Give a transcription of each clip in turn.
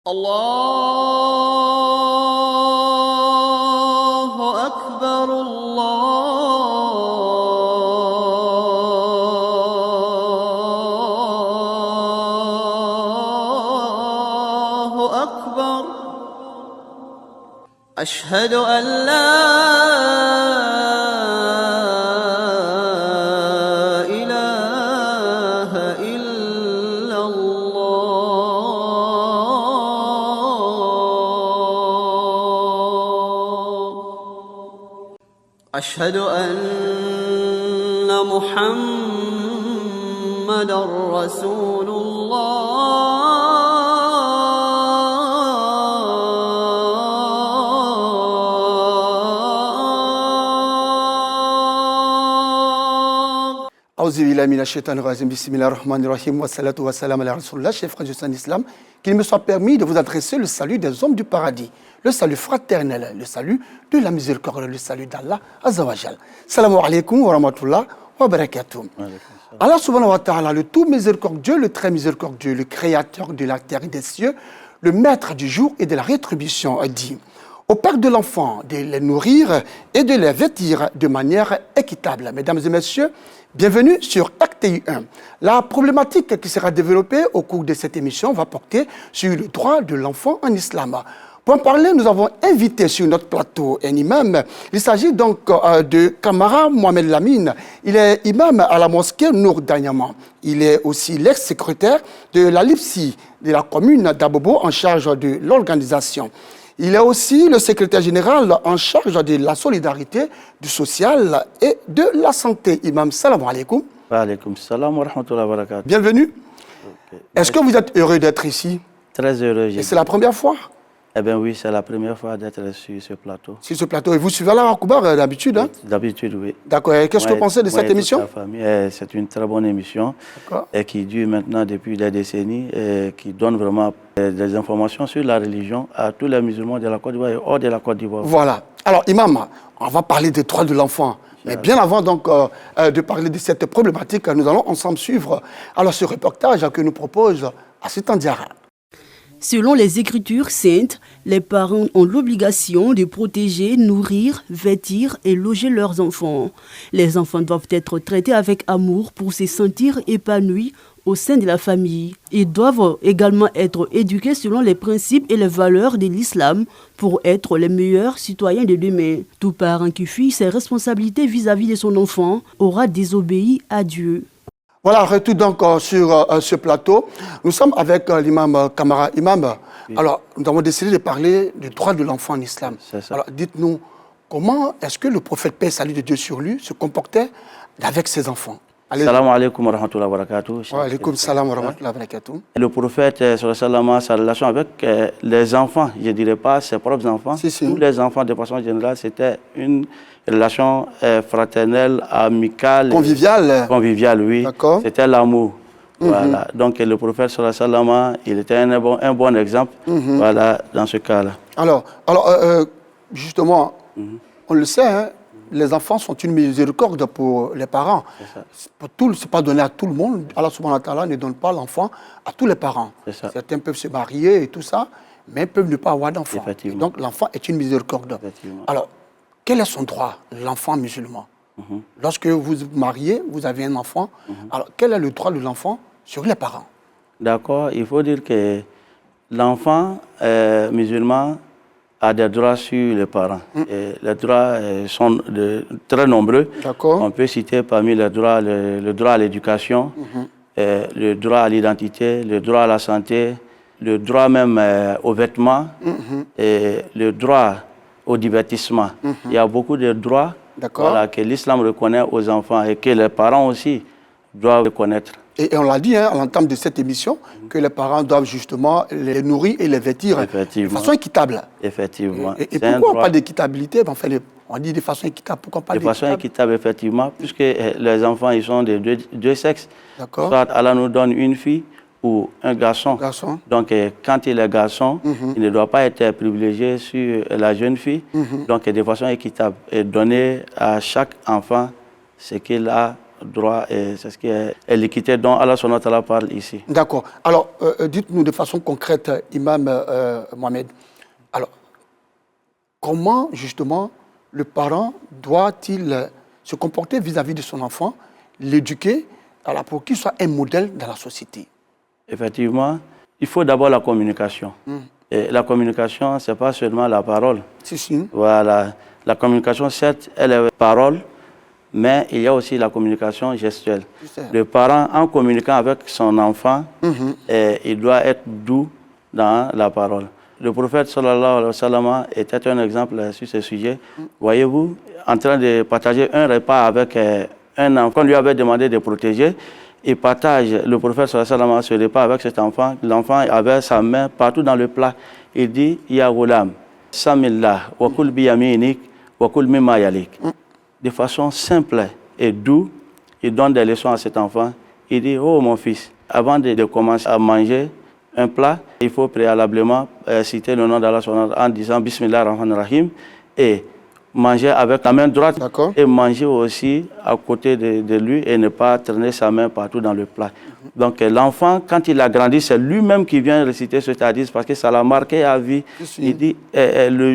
الله أكبر الله أكبر أشهد أن لا إله إلا الله أشهد أن محمدًا رسول الله Auzu billahi minash-shaytanir-rajim. Bismillahir-rahmanir-rahim. Wassalatu wassalamu ala rasulillah. Chers frères en islam, qu'il me soit permis de vous adresser le salut des hommes du paradis, le salut fraternel, le salut de la miséricorde, le salut d'Allah Azza wa Jal. Salam alaikum wa rahmatullah wa barakatuh. Allah subhanahu wa ta'ala, le tout miséricordieux, le très miséricordieux, le créateur de la terre et des cieux, le maître du jour et de la rétribution, a dit: au père de l'enfant, de les nourrir et de les vêtir de manière équitable. Mesdames et messieurs, bienvenue sur RTI 1. La problématique qui sera développée au cours de cette émission va porter sur le droit de l'enfant en islam. Pour en parler, nous avons invité sur notre plateau un imam. Il s'agit donc de Kamara Mohamed Lamine. Il est imam à la mosquée Nour d'Anyama. Il est aussi l'ex-secrétaire de la LIPSI de la commune d'Abobo en charge de l'organisation. Il est aussi le secrétaire général en charge de la solidarité, du social et de la santé. Imam, salam alaikum. Wa alaikum salam wa rahmatullahi wa barakatuh. Bienvenue. Okay. Est-ce que vous êtes heureux d'être ici? Très heureux. Et c'est la première fois? Eh bien oui, c'est la première fois d'être sur ce plateau. Sur ce plateau. Et vous suivez Allah Akbar d'habitude, hein? D'habitude, oui. D'accord. Et qu'est-ce que vous pensez de cette émission? C'est une très bonne émission et qui dure maintenant depuis des décennies et qui donne vraiment des informations sur la religion à tous les musulmans de la Côte d'Ivoire et hors de la Côte d'Ivoire. Voilà. Alors, imam, on va parler des droits de l'enfant. Mais bien avant donc de parler de cette problématique, nous allons ensemble suivre alors ce reportage que nous propose Assistant Diarra. Selon les Écritures saintes, les parents ont l'obligation de protéger, nourrir, vêtir et loger leurs enfants. Les enfants doivent être traités avec amour pour se sentir épanouis au sein de la famille. Ils doivent également être éduqués selon les principes et les valeurs de l'islam pour être les meilleurs citoyens de demain. Tout parent qui fuit ses responsabilités vis-à-vis de son enfant aura désobéi à Dieu. Voilà, retour donc sur ce plateau. Nous sommes avec l'imam Kamara. Imam, oui. Alors nous avons décidé de parler du droit de l'enfant en islam. Alors dites-nous, comment est-ce que le prophète, paix et salut de Dieu sur lui, se comportait avec ses enfants? Salam alaikum wa rahmatullahi wa barakatuh. Wa alaikum salam wa rahmatullahi wa barakatuh. Le prophète, sa relation avec les enfants, je ne dirais pas ses propres enfants, tous les enfants de façon générale, c'était une relation fraternelle, amicale. Conviviale. Conviviale, oui. C'était l'amour. Voilà. Donc le prophète, il était un bon exemple voilà, dans ce cas-là. Alors justement, on le sait, hein, les enfants sont une miséricorde pour les parents. Ce n'est pas donné à tout le monde. Allah subhanahu wa ta'ala ne donne pas l'enfant à tous les parents. Certains peuvent se marier et tout ça, mais peuvent ne pas avoir d'enfant. Donc l'enfant est une miséricorde. Alors, quel est son droit, l'enfant musulman? Lorsque vous vous mariez, vous avez un enfant. Alors, quel est le droit de l'enfant sur les parents? D'accord, il faut dire que l'enfant musulman a des droits sur les parents. Et les droits sont très nombreux. On peut citer parmi les droits le droit à l'éducation, le droit à l'identité, le droit à la santé, le droit même aux vêtements et le droit au divertissement. Il y a beaucoup de droits voilà, que l'islam reconnaît aux enfants et que les parents aussi doivent reconnaître. Et on l'a dit hein, à l'entame de cette émission, que les parents doivent justement les nourrir et les vêtir de façon équitable. Effectivement. Et pourquoi on parle d'équitabilité? On dit de façon équitable. Pourquoi on parle d'équitable? De façon équitable, effectivement, puisque les enfants, ils sont de deux sexes. Soit Allah nous donne une fille ou un garçon. Donc, quand il est garçon, il ne doit pas être privilégié sur la jeune fille. Donc, de façon équitable. Et donner à chaque enfant ce qu'il a droit et c'est ce qui est l'équité dont Allah subhanahu wa ta'ala parle ici. D'accord. Alors, dites-nous de façon concrète, Imam Mohamed, alors, comment justement le parent doit-il se comporter vis-à-vis de son enfant, l'éduquer, alors pour qu'il soit un modèle dans la société? Effectivement, il faut d'abord la communication. Et la communication, ce n'est pas seulement la parole. Si. Voilà. La communication, certes, elle est parole, mais il y a aussi la communication gestuelle. Le parent, en communiquant avec son enfant, il doit être doux dans la parole. Le prophète sallallahu alayhi wa sallam était un exemple sur ce sujet. Voyez-vous, en train de partager un repas avec un enfant qu'on lui avait demandé de protéger, il partage, le prophète sallallahu alayhi wa sallam, ce repas avec cet enfant. L'enfant avait sa main partout dans le plat. Il dit, Ya ghulam, samillah, wa kul biyaminik, wa kul mimma yalik. De façon simple et douce, il donne des leçons à cet enfant. Il dit, oh mon fils, avant de commencer à manger un plat, il faut préalablement citer le nom d'Allah en disant Bismillah ar-Rahman ar-Rahim et manger avec la main droite et manger aussi à côté de lui et ne pas traîner sa main partout dans le plat. Donc l'enfant, quand il a grandi, c'est lui-même qui vient réciter ce hadith parce que ça l'a marqué à vie. Il dit,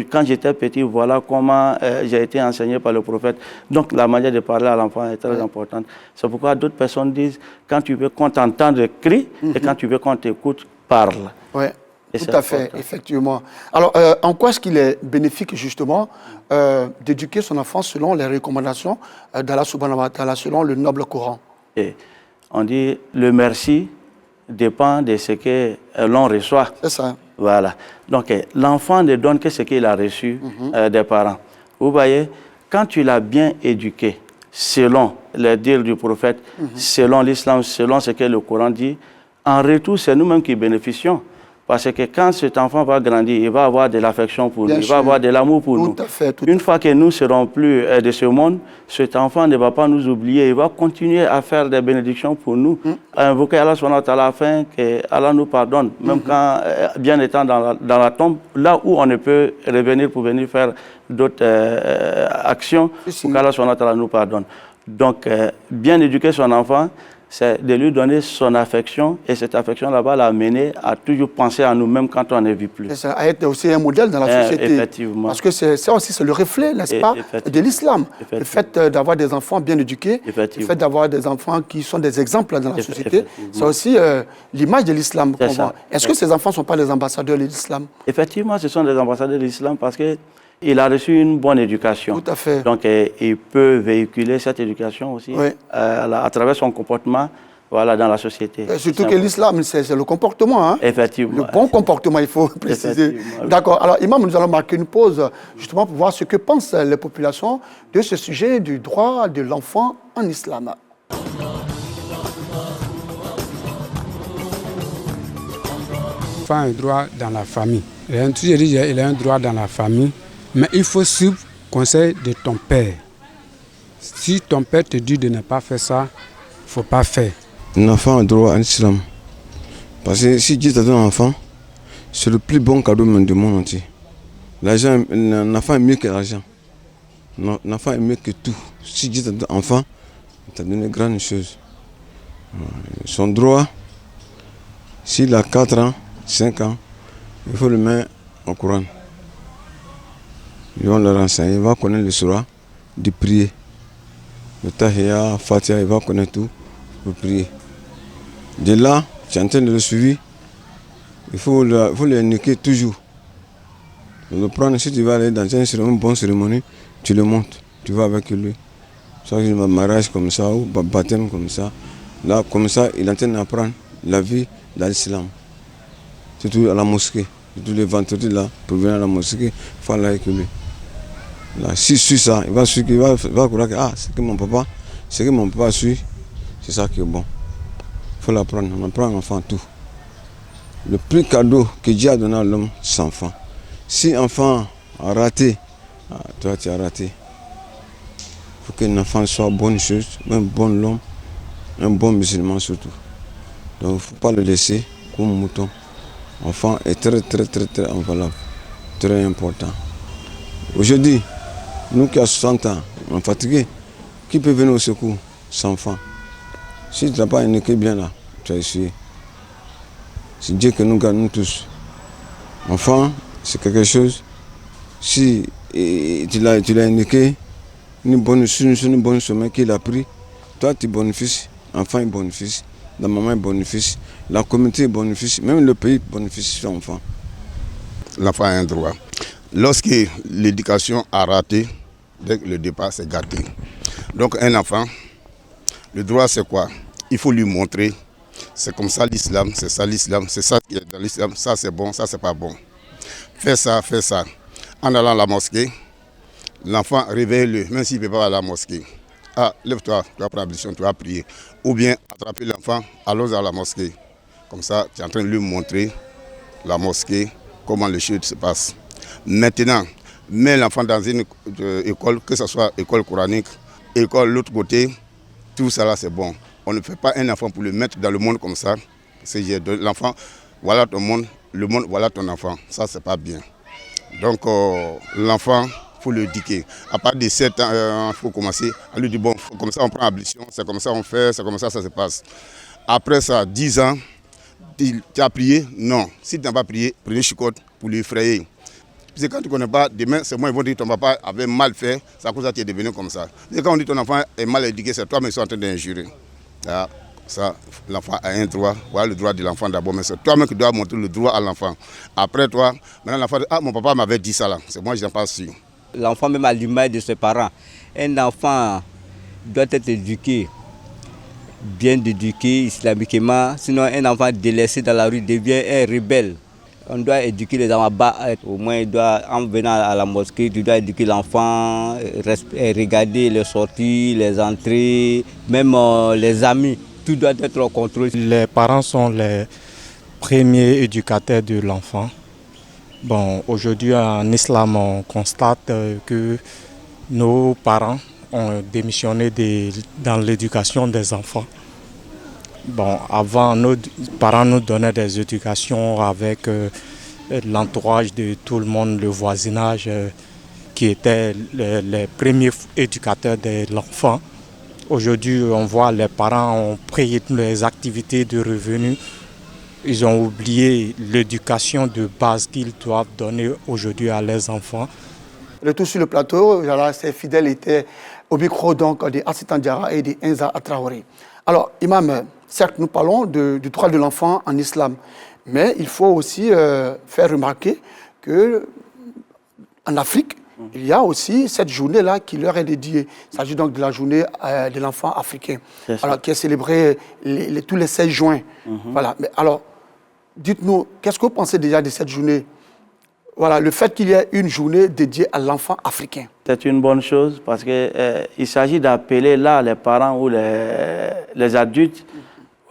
quand j'étais petit, voilà comment j'ai été enseigné par le prophète. Donc la manière de parler à l'enfant est très importante. C'est pourquoi d'autres personnes disent, quand tu veux qu'on t'entende, crie, et quand tu veux qu'on t'écoute, parle. Oui, tout à fait, effectivement. Alors, en quoi est-ce qu'il est bénéfique, justement, d'éduquer son enfant selon les recommandations d'Allah subhanahu wa ta'ala, selon le noble Coran? Et on dit, le merci dépend de ce que l'on reçoit. C'est ça. Voilà. Donc, l'enfant ne donne que ce qu'il a reçu des parents. Vous voyez, quand tu l'as bien éduqué, selon les dires du prophète, selon l'islam, selon ce que le Coran dit, en retour, c'est nous-mêmes qui bénéficions. Parce que quand cet enfant va grandir, il va avoir de l'affection pour nous, il va avoir de l'amour pour nous. Une fois que nous ne serons plus de ce monde, cet enfant ne va pas nous oublier, il va continuer à faire des bénédictions pour nous, à invoquer Allah subhanahu wa ta'ala afin qu'Allah nous pardonne, même quand, bien étant dans la tombe, là où on ne peut revenir pour venir faire d'autres actions, pour qu'Allah subhanahu wa ta'ala nous pardonne. Donc, bien éduquer son enfant, c'est de lui donner son affection et cette affection-là va l'amener à toujours penser à nous-mêmes quand on ne vit plus. C'est ça, à être aussi un modèle dans la société. Effectivement. Parce que ça aussi, c'est le reflet, n'est-ce pas, de l'islam. Le fait d'avoir des enfants bien éduqués, le fait d'avoir des enfants qui sont des exemples dans la société, c'est aussi l'image de l'islam. Est-ce que ces enfants ne sont pas les ambassadeurs de l'islam? Effectivement, ce sont des ambassadeurs de l'islam parce que il a reçu une bonne éducation. Tout à fait. Donc, il peut véhiculer cette éducation aussi à travers son comportement dans la société. Surtout que l'islam, c'est le comportement. Hein? Effectivement. Le bon comportement, il faut préciser. D'accord. Alors, Imam, nous allons marquer une pause justement pour voir ce que pensent les populations de ce sujet du droit de l'enfant en islam. L'enfant a un droit dans la famille. Il a un droit dans la famille. Mais il faut suivre le conseil de ton père. Si ton père te dit de ne pas faire ça, il ne faut pas faire. Un enfant a droit à l'islam. Parce que si Dieu t'a donné un enfant, c'est le plus bon cadeau du monde entier. L'argent, un enfant est mieux que l'argent. Un enfant est mieux que tout. Si Dieu t'a donné un enfant, il t'a donné grande chose. Son droit, s'il a 4 ans, 5 ans, il faut le mettre au Coran. Ils vont leur enseigner, il va connaître le surah, de prier. Le tahiyya, fatiha, il va connaître tout pour prier. De là, tu es en train de le suivre, il faut l'éduquer toujours. Le prendre, si tu vas aller dans une bonne cérémonie, tu le montes, tu vas avec lui. Soit un mariage comme ça, ou un baptême comme ça. Là, comme ça, il est en train d'apprendre la vie dans l'islam. Surtout à la mosquée. Tous les vendredis là, pour venir à la mosquée, il faut aller avec lui. Là, si suit ça, il va croire que c'est que mon papa suit, c'est ça qui est bon. Il faut l'apprendre, on apprend à l'enfant tout. Le plus cadeau que Dieu a donné à l'homme, c'est l'enfant. Si l'enfant a raté, toi tu as raté. Il faut qu'un enfant soit bonne chose, un bon homme, un bon musulman surtout. Donc il ne faut pas le laisser comme un mouton. L'enfant est très enveloppé, très important. Aujourd'hui, nous qui avons 60 ans, on est fatigués, qui peut venir au secours? cet enfant. Si tu n'as pas éduqué bien là, tu as essayé. C'est Dieu que nous gagnons tous. Enfant, c'est quelque chose. Si tu l'as éduqué, une bonne chemin qu'il a pris, toi tu es bénéfice, enfant est bénéfice, la maman est bénéfice, la communauté est bénéfice, même le pays bénéficie son enfant. L'enfant a un droit. Lorsque l'éducation a raté, dès que le départ c'est gâté. Donc un enfant, le droit c'est quoi? Il faut lui montrer, c'est comme ça l'islam, c'est ça l'islam, c'est ça qui est dans l'islam, ça c'est bon, ça c'est pas bon. Fais ça, fais ça. En allant à la mosquée, l'enfant réveille-le, même s'il ne peut pas aller à la mosquée. Ah, lève-toi, tu vas prendre l'ablution, tu vas prier. Ou bien attraper l'enfant, allons à la mosquée. Comme ça, tu es en train de lui montrer la mosquée, comment les choses se passent. Maintenant, mets l'enfant dans une école, que ce soit école coranique, école l'autre côté, tout ça là c'est bon. On ne fait pas un enfant pour le mettre dans le monde comme ça. C'est l'enfant, voilà ton monde, le monde, voilà ton enfant. Ça, c'est pas bien. Donc, l'enfant, il faut le éduquer. À partir de 7 ans, il faut commencer à lui dire, bon, comme ça on prend l'ablution, c'est comme ça on fait, c'est comme ça ça se passe. Après ça, 10 ans, tu as prié? Non. Si tu n'as pas prié, prenez chicotte pour lui effrayer. Parce que quand tu ne connais pas, demain, c'est moi, ils vont dire que ton papa avait mal fait, c'est à cause de ça que tu es devenu comme ça. Et quand on dit que ton enfant est mal éduqué, c'est toi, mais ils sont en train d'injurer. Ça, l'enfant a un droit, voilà le droit de l'enfant d'abord, mais c'est toi-même qui dois montrer le droit à l'enfant. Après toi, maintenant l'enfant dit, ah mon papa m'avait dit ça là, c'est moi je n'en pas sûr. L'enfant même à l'image de ses parents, un enfant doit être éduqué, bien éduqué islamiquement, sinon un enfant délaissé dans la rue devient un rebelle. On doit éduquer les enfants, au moins en venant à la mosquée, tu dois éduquer l'enfant, regarder les sorties, les entrées, même les amis. Tout doit être contrôlé. Les parents sont les premiers éducateurs de l'enfant. Bon, aujourd'hui en islam, on constate que nos parents ont démissionné dans l'éducation des enfants. Bon, avant, nos parents nous donnaient des éducations avec l'entourage de tout le monde, le voisinage, qui étaient les premiers éducateurs de l'enfant. Aujourd'hui, on voit les parents ont pris les activités de revenus. Ils ont oublié l'éducation de base qu'ils doivent donner aujourd'hui à leurs enfants. Retour sur le plateau, ces fidèles étaient au micro donc de Assitan Diarra et de Enza Traoré. Alors, Imam, certes, nous parlons du droit de l'enfant en islam, mais il faut aussi faire remarquer qu'en Afrique, il y a aussi cette journée-là qui leur est dédiée. Il s'agit donc de la journée de l'enfant africain, alors, qui est célébrée tous les 16 juin. Voilà. Mais alors, dites-nous, qu'est-ce que vous pensez déjà de cette journée? Voilà, le fait qu'il y ait une journée dédiée à l'enfant africain. C'est une bonne chose parce qu'il s'agit d'appeler là les parents ou les adultes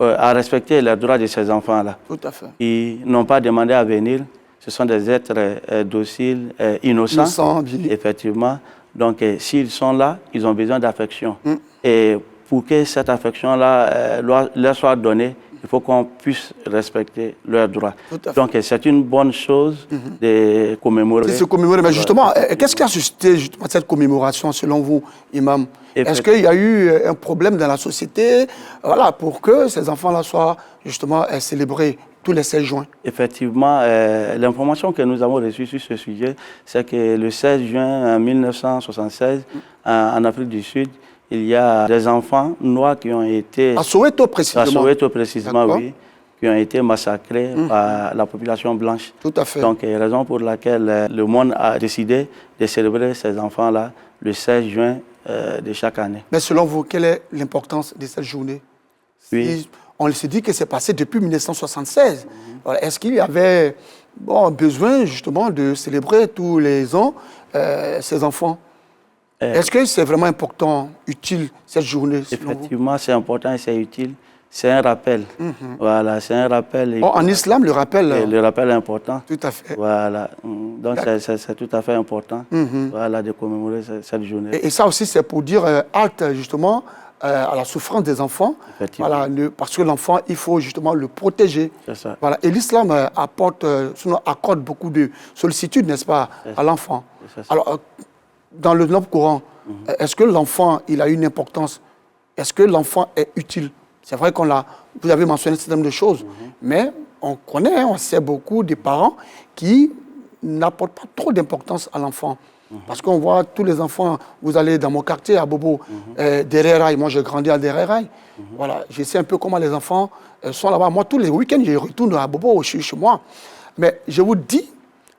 à respecter les droits de ces enfants-là. Tout à fait. Ils n'ont pas demandé à venir. Ce sont des êtres dociles, innocents, effectivement. Donc, s'ils sont là, ils ont besoin d'affection. Et pour que cette affection-là leur soit donnée, il faut qu'on puisse respecter leurs droits. Donc, c'est une bonne chose de commémorer. De se commémorer. Mais justement, qu'est-ce qui a suscité justement cette commémoration, selon vous, Imam? Est-ce qu'il y a eu un problème dans la société pour que ces enfants-là soient justement célébrés tous les 16 juin? Effectivement, l'information que nous avons reçue sur ce sujet, c'est que le 16 juin 1976, en Afrique du Sud, il y a des enfants noirs qui ont été... À Soweto précisément. À Soweto précisément, oui. Qui ont été massacrés par la population blanche. Tout à fait. Donc, raison pour laquelle le monde a décidé de célébrer ces enfants-là le 16 juin de chaque année. Mais selon vous, quelle est l'importance de cette journée? Oui. On se dit que c'est passé depuis 1976. Est-ce qu'il y avait besoin justement de célébrer tous les ans ces enfants? Est-ce que c'est vraiment important, utile, cette journée? Effectivement, c'est important et c'est utile. C'est un rappel. Voilà, c'est un rappel. En islam, le rappel... Le rappel est important. Tout à fait. Voilà. Donc, c'est tout à fait important de commémorer cette journée. Et ça aussi, c'est pour dire halte, justement, à la souffrance des enfants. Voilà, parce que l'enfant, il faut justement le protéger. C'est ça. Voilà. Et l'islam accorde beaucoup de sollicitude, n'est-ce pas, à l'enfant. Alors, dans le noble courant, est-ce que l'enfant, il a une importance est-ce que l'enfant est utile? C'est vrai vous avez mentionné un certain nombre de choses, mais on connaît, on sait beaucoup de parents qui n'apportent pas trop d'importance à l'enfant. Parce qu'on voit tous les enfants, vous allez dans mon quartier à Bobo, Dereraï, moi j'ai grandi à Dereraï. Voilà, je sais un peu comment les enfants sont là-bas. Moi, tous les week-ends, je retourne à Bobo, chez moi. Mais je vous dis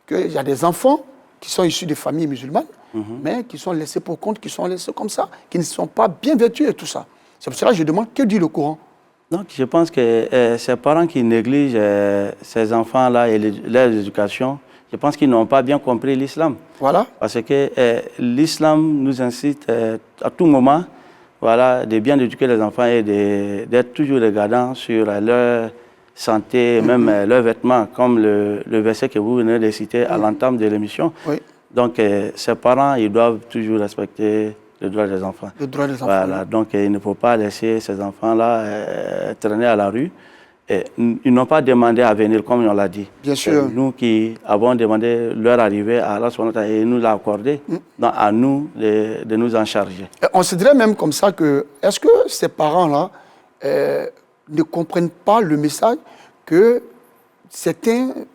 qu'il y a des enfants qui sont issus de familles musulmanes, mais qui sont laissés pour compte, qui sont laissés comme ça, qui ne sont pas bien vêtus et tout ça. C'est pour cela que je demande, que dit le Coran? Donc, je pense que ces parents qui négligent ces enfants-là et leur éducation, je pense qu'ils n'ont pas bien compris l'islam. Voilà. Parce que l'islam nous incite à tout moment de bien éduquer les enfants et d'être toujours regardants sur leur santé, même leurs vêtements, comme le verset que vous venez de citer à l'entame de l'émission. Oui. Donc, ces parents, ils doivent toujours respecter le droit des enfants. Le droit des enfants. Voilà. Donc, il ne faut pas laisser ces enfants-là traîner à la rue. Et ils n'ont pas demandé à venir, comme on l'a dit. Bien sûr. Nous qui avons demandé leur arrivée à Allah et il nous l'a accordé, donc à nous de nous en charger. On se dirait même comme ça que, est-ce que ces parents-là ne comprennent pas le message que certaines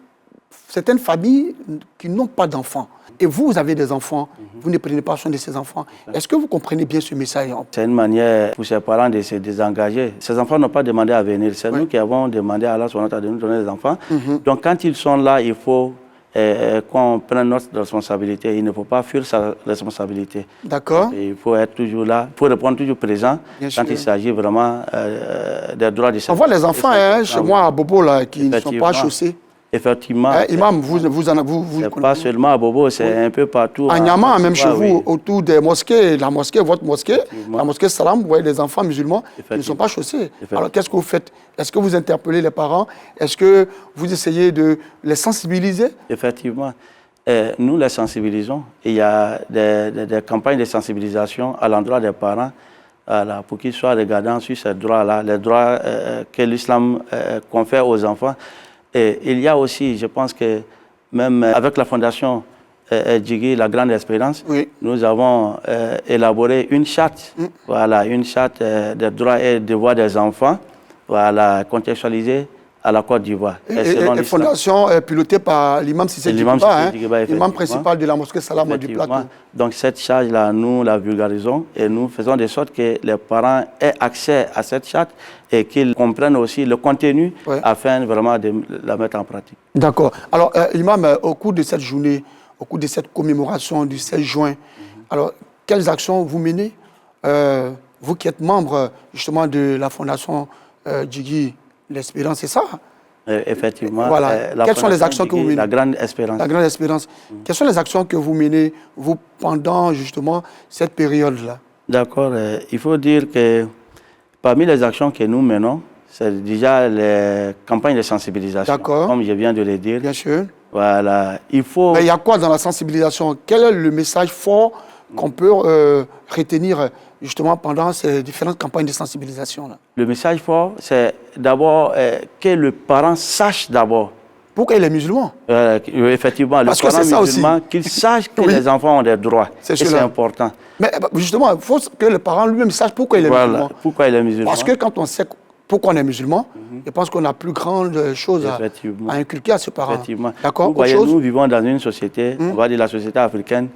familles qui n'ont pas d'enfants, et vous avez des enfants, vous ne prenez pas soin de ces enfants. Est-ce que vous comprenez bien ce message? C'est une manière pour ces parents de se désengager. Ces enfants n'ont pas demandé à venir. C'est nous qui avons demandé à Allah de nous donner des enfants. Donc quand ils sont là, il faut qu'on prenne notre responsabilité. Il ne faut pas fuir sa responsabilité. D'accord. Il faut être toujours là, il faut répondre toujours présent quand il s'agit vraiment des droits de ces enfants. On voit les enfants chez moi à Bobo là, qui ne sont pas chaussés. Effectivement. Imam, vous pas seulement à Bobo, c'est un peu partout. À Niama, même chez vous, autour des mosquées, la mosquée, votre mosquée, la mosquée Salam, vous voyez des enfants musulmans qui ne sont pas chaussés. Alors qu'est-ce que vous faites? Est-ce que vous interpellez les parents? Est-ce que vous essayez de les sensibiliser? Effectivement. Nous les sensibilisons. Il y a des campagnes de sensibilisation à l'endroit des parents pour qu'ils soient regardants sur ces droits-là, les droits que l'islam confère aux enfants. Et il y a aussi, je pense que même avec la fondation Djigui, la Grande Espérance, nous avons élaboré une charte, une charte des droits et devoirs des enfants, contextualisée à la Côte d'Ivoire. Et fondation pilotée par l'imam Sissé Djigiba, l'imam principal de la mosquée Salam du Plateau. Donc cette charge-là, nous la vulgarisons et nous faisons de sorte que les parents aient accès à cette charte et qu'ils comprennent aussi le contenu afin vraiment de la mettre en pratique. D'accord. Alors, imam, au cours de cette journée, au cours de cette commémoration du 16 juin, alors, quelles actions vous menez, vous qui êtes membre justement de la fondation Djigui, l'Espérance, c'est ça? Effectivement. Voilà. Quelles sont les actions que vous menez? La Grande Espérance. La Grande Espérance. Quelles sont les actions que vous menez, vous, pendant justement cette période-là? D'accord. Il faut dire que parmi les actions que nous menons, c'est déjà les campagnes de sensibilisation. D'accord. Comme je viens de le dire. Bien sûr. Voilà. Il faut... Mais il y a quoi dans la sensibilisation? Quel est le message fort qu'on peut retenir justement pendant ces différentes campagnes de sensibilisation-là? Le message fort, c'est d'abord que le parent sache d'abord. Pourquoi il est musulman? Effectivement, parce le parent musulman, qu'il sache que les enfants ont des droits. C'est important. Mais justement, il faut que le parent lui-même sache pourquoi il est musulman. Pourquoi il est musulman. Parce que quand on sait pourquoi on est musulman, je pense qu'on a plus grande chose à inculquer à ce parent. Effectivement. D'accord. Vous voyez, nous vivons dans une société, on va dire la société africaine,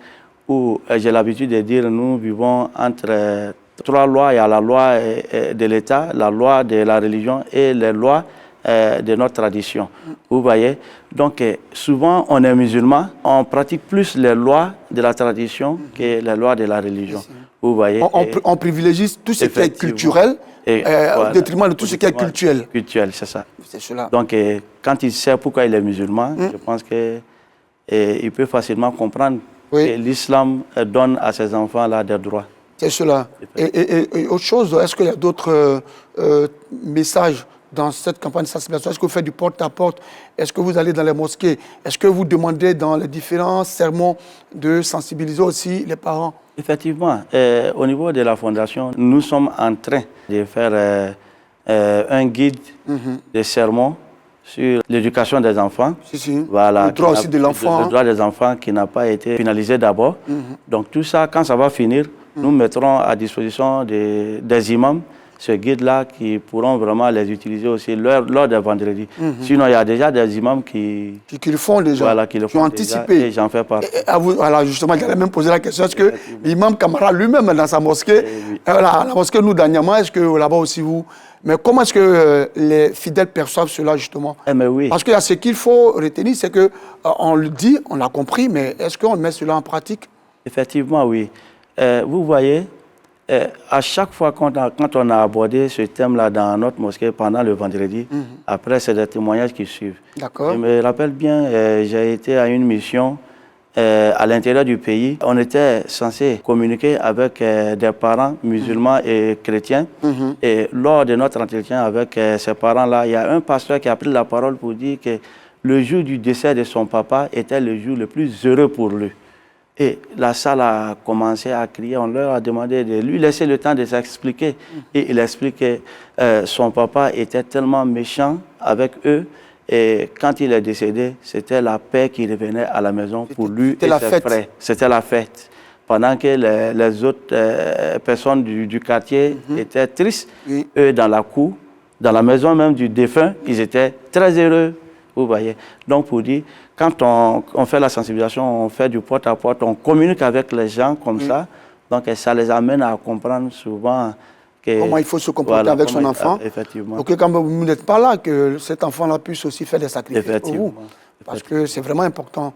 où j'ai l'habitude de dire nous vivons entre trois lois. Il y a la loi de l'État, la loi de la religion et les lois de notre tradition. Vous voyez? Donc souvent on est musulman, on pratique plus les lois de la tradition que les lois de la religion. Vous voyez? On privilégie tout ce qui est culturel au détriment de tout ce qui est culturel. Culturel, c'est ça. C'est cela. Donc quand il sait pourquoi il est musulman, je pense qu'il peut facilement comprendre que l'islam donne à ces enfants-là des droits. C'est cela. Et autre chose, est-ce qu'il y a d'autres messages dans cette campagne de sensibilisation? Est-ce que vous faites du porte-à-porte? Est-ce que vous allez dans les mosquées? Est-ce que vous demandez dans les différents sermons de sensibiliser aussi les parents? Effectivement. Au niveau de la fondation, nous sommes en train de faire un guide de sermons sur l'éducation des enfants. Voilà, le droit aussi de l'enfant. Le droit des enfants qui n'a pas été finalisé d'abord. Donc tout ça, quand ça va finir, nous mettrons à disposition des imams ce guide-là qui pourront vraiment les utiliser aussi lors des vendredis. Sinon, il y a déjà des imams qui le font déjà, voilà, qui le font ont anticipé. Et j'en fais partie. Voilà, justement, j'allais même poser la question, est-ce que l'imam Camara lui-même dans sa mosquée, la mosquée nous d'Anyama, est-ce que là-bas aussi vous... Mais comment est-ce que les fidèles perçoivent cela justement? Mais oui. Parce qu'il y a ce qu'il faut retenir, c'est qu'on le dit, on l'a compris, mais est-ce qu'on met cela en pratique? Effectivement, oui. Vous voyez, à chaque fois quand on a abordé ce thème-là dans notre mosquée pendant le vendredi, après c'est des témoignages qui suivent. D'accord. Je me rappelle bien, j'ai été à une mission à l'intérieur du pays. On était censé communiquer avec des parents musulmans et chrétiens. Et lors de notre entretien avec ces parents-là, il y a un pasteur qui a pris la parole pour dire que le jour du décès de son papa était le jour le plus heureux pour lui. Et la salle a commencé à crier. On leur a demandé de lui laisser le temps de s'expliquer. Et il explique que son papa était tellement méchant avec eux. Et quand il est décédé, c'était la paix qui revenait à la maison pour lui et ses frères. C'était la fête. Pendant que les autres personnes du quartier étaient tristes, eux dans la cour, dans la maison même du défunt, ils étaient très heureux. Vous voyez. Donc pour dire, quand on fait la sensibilisation, on fait du porte-à-porte, on communique avec les gens comme ça, donc ça les amène à comprendre souvent comment il faut se comporter avec son enfant. Effectivement. Donc quand vous n'êtes pas là, que cet enfant-là puisse aussi faire des sacrifices pour vous. Parce que c'est vraiment important.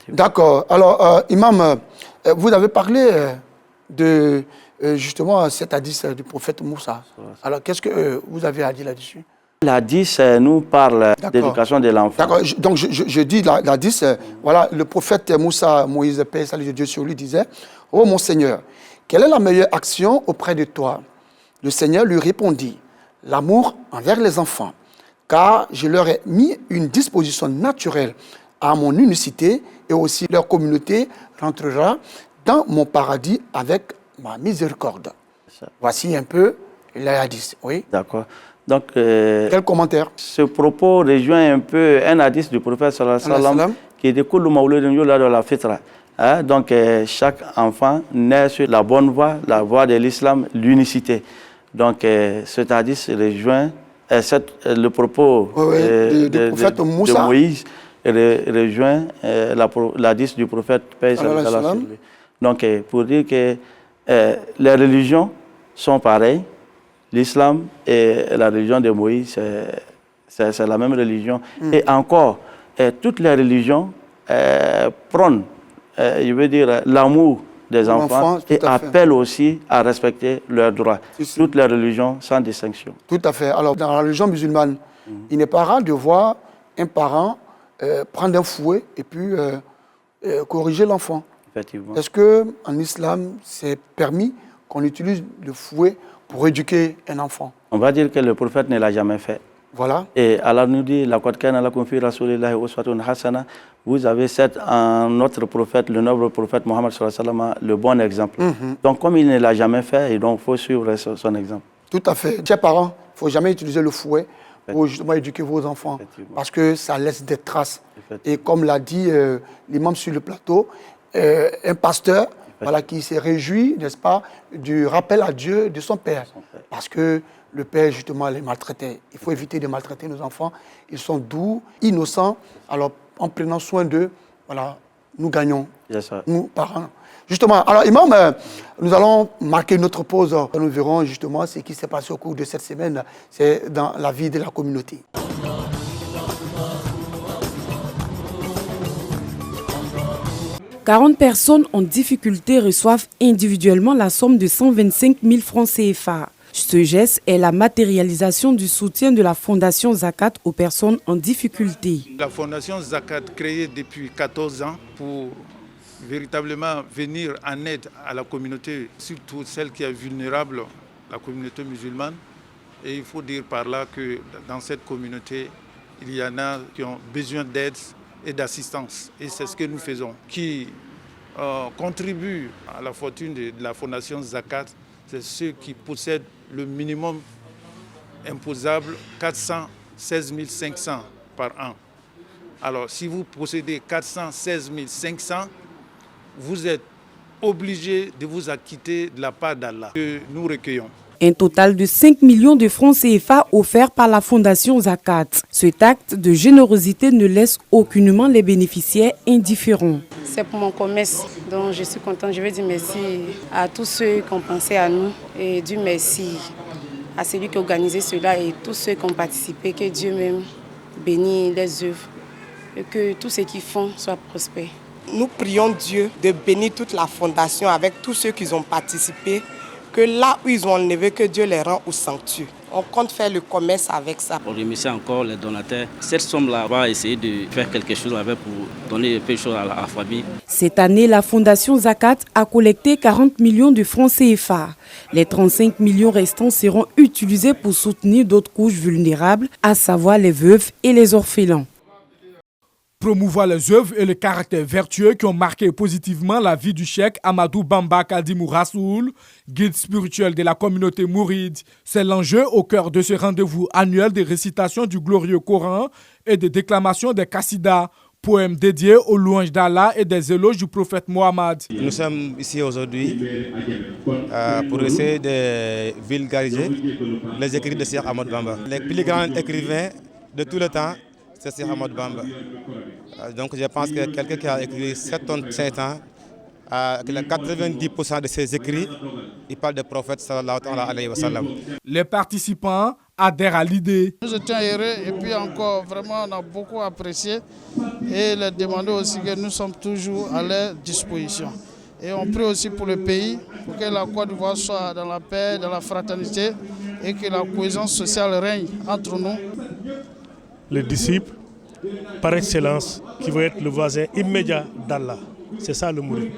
D'accord. Alors, Imam, vous avez parlé de justement cet hadith du prophète Moussa. Alors, qu'est-ce que vous avez à dire là-dessus? L'hadith nous parle d'éducation de l'enfant. D'accord. Donc, je dis l'hadith, voilà, le prophète Moussa, Moïse, paix, salut de Dieu sur lui, disait: « Oh mon Seigneur, quelle est la meilleure action auprès de toi ?» Le Seigneur lui répondit: « L'amour envers les enfants, car je leur ai mis une disposition naturelle à mon unicité, et aussi leur communauté rentrera dans mon paradis avec ma miséricorde. » Voici un peu l'hadith. Oui. D'accord. Donc, quel commentaire? Ce propos rejoint un peu un hadith du prophète sallallahu alayhi wa sallam qui découle le Mawlidin Yula de la Fitra. Donc, chaque enfant naît sur la bonne voie, la voie de l'islam, l'unicité. Donc, cet hadith rejoint le propos du prophète Moussa. De Moïse, rejoint l'hadith du prophète paix sallallahu alayhi wa sallam. Donc, pour dire que les religions sont pareilles. L'islam et la religion de Moïse, c'est la même religion. Et encore, toutes les religions prônent, je veux dire, l'amour des enfants et appellent aussi à respecter leurs droits. Toutes les religions sans distinction. Tout à fait. Alors, dans la religion musulmane, il n'est pas rare de voir un parent prendre un fouet et puis corriger l'enfant. Effectivement. Est-ce qu'en islam, c'est permis qu'on utilise le fouet pour éduquer un enfant? On va dire que le prophète ne l'a jamais fait. Voilà. Et Allah nous dit, vous avez notre prophète, le noble prophète Mohammed sallallahu alayhi wa sallam, le bon exemple. Donc comme il ne l'a jamais fait, et donc il faut suivre son exemple. Tout à fait. Chers parents, il ne faut jamais utiliser le fouet pour justement éduquer vos enfants, parce que ça laisse des traces. Et comme l'a dit l'imam sur le plateau, un pasteur, voilà, qui s'est réjoui, n'est-ce pas, du rappel à Dieu de son père. Parce que le père, justement, les maltraitait. Il faut éviter de maltraiter nos enfants. Ils sont doux, innocents. Alors, en prenant soin d'eux, voilà, nous gagnons, nous, parents. Justement, alors, Imam, nous allons marquer notre pause. Nous verrons justement ce qui s'est passé au cours de cette semaine. C'est dans la vie de la communauté. 40 personnes en difficulté reçoivent individuellement la somme de 125 000 francs CFA. Ce geste est la matérialisation du soutien de la Fondation Zakat aux personnes en difficulté. La Fondation Zakat, créée depuis 14 ans pour véritablement venir en aide à la communauté, surtout celle qui est vulnérable, la communauté musulmane. Et il faut dire par là que dans cette communauté, il y en a qui ont besoin d'aide et d'assistance. Et c'est ce que nous faisons, qui contribuent à la fortune de la Fondation Zakat. C'est ceux qui possèdent le minimum imposable, 416 500 par an. Alors, si vous possédez 416 500, vous êtes obligé de vous acquitter de la part d'Allah que nous recueillons. Un total de 5 millions de francs CFA offerts par la Fondation Zakat. Cet acte de générosité ne laisse aucunement les bénéficiaires indifférents. C'est pour mon commerce, donc je suis contente. Je veux dire merci à tous ceux qui ont pensé à nous et Dieu merci à celui qui a organisé cela et tous ceux qui ont participé. Que Dieu même bénisse les œuvres et que tout ce qu'ils font soit prospère. Nous prions Dieu de bénir toute la fondation avec tous ceux qui ont participé, que là où ils ont enlevé, que Dieu les rend au sanctuaire. On compte faire le commerce avec ça. On remercie encore les donateurs. Cette somme-là, on va essayer de faire quelque chose avec pour donner un peu de choses à la famille. Cette année, la Fondation Zakat a collecté 40 millions de francs CFA. Les 35 millions restants seront utilisés pour soutenir d'autres couches vulnérables, à savoir les veuves et les orphelins. Promouvoir les œuvres et le caractère vertueux qui ont marqué positivement la vie du cheikh Ahmadou Bamba Kadimou Rassoul, guide spirituel de la communauté mouride. C'est l'enjeu au cœur de ce rendez-vous annuel de récitation du glorieux Coran et de déclamation des Qassidas, poèmes dédiés aux louanges d'Allah et des éloges du prophète Mohammed. Nous sommes ici aujourd'hui pour essayer de vulgariser les écrits de Cheikh Ahmadou Bamba. Les plus grands écrivains de tout le temps, c'est Cheikh Ahmadou Bamba. Donc je pense que quelqu'un qui a écrit 7 ans, 90% de ses écrits, il parle du prophète sallallahu alayhi wa sallam. Les participants adhèrent à l'idée. Nous étions heureux et puis encore vraiment on a beaucoup apprécié et leur demander aussi que nous sommes toujours à leur disposition. Et on prie aussi pour le pays, pour que la Côte d'Ivoire soit dans la paix, dans la fraternité et que la cohésion sociale règne entre nous. Le disciple par excellence qui veut être le voisin immédiat d'Allah. C'est ça le mouride.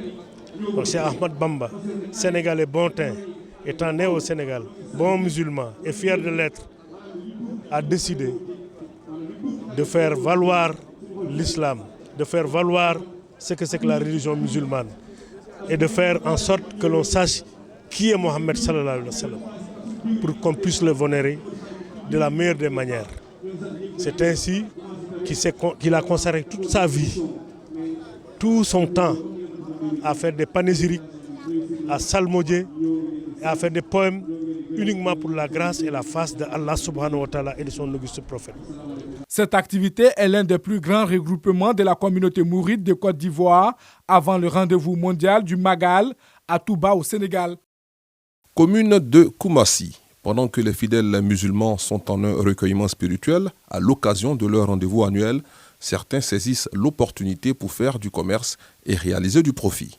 Donc c'est Ahmad Bamba, Sénégalais bon teint, étant né au Sénégal, bon musulman et fier de l'être, a décidé de faire valoir l'islam, de faire valoir ce que c'est que la religion musulmane et de faire en sorte que l'on sache qui est Mohammed sallallahu alayhi wa sallam pour qu'on puisse le vénérer de la meilleure des manières. C'est ainsi qu'il a consacré toute sa vie, tout son temps à faire des panégyriques, à psalmodier et à faire des poèmes uniquement pour la grâce et la face d'Allah subhanahu wa ta'ala et de son auguste prophète. Cette activité est l'un des plus grands regroupements de la communauté mouride de Côte d'Ivoire avant le rendez-vous mondial du Magal à Touba au Sénégal. Commune de Koumassi. Pendant que les fidèles musulmans sont en un recueillement spirituel, à l'occasion de leur rendez-vous annuel, certains saisissent l'opportunité pour faire du commerce et réaliser du profit.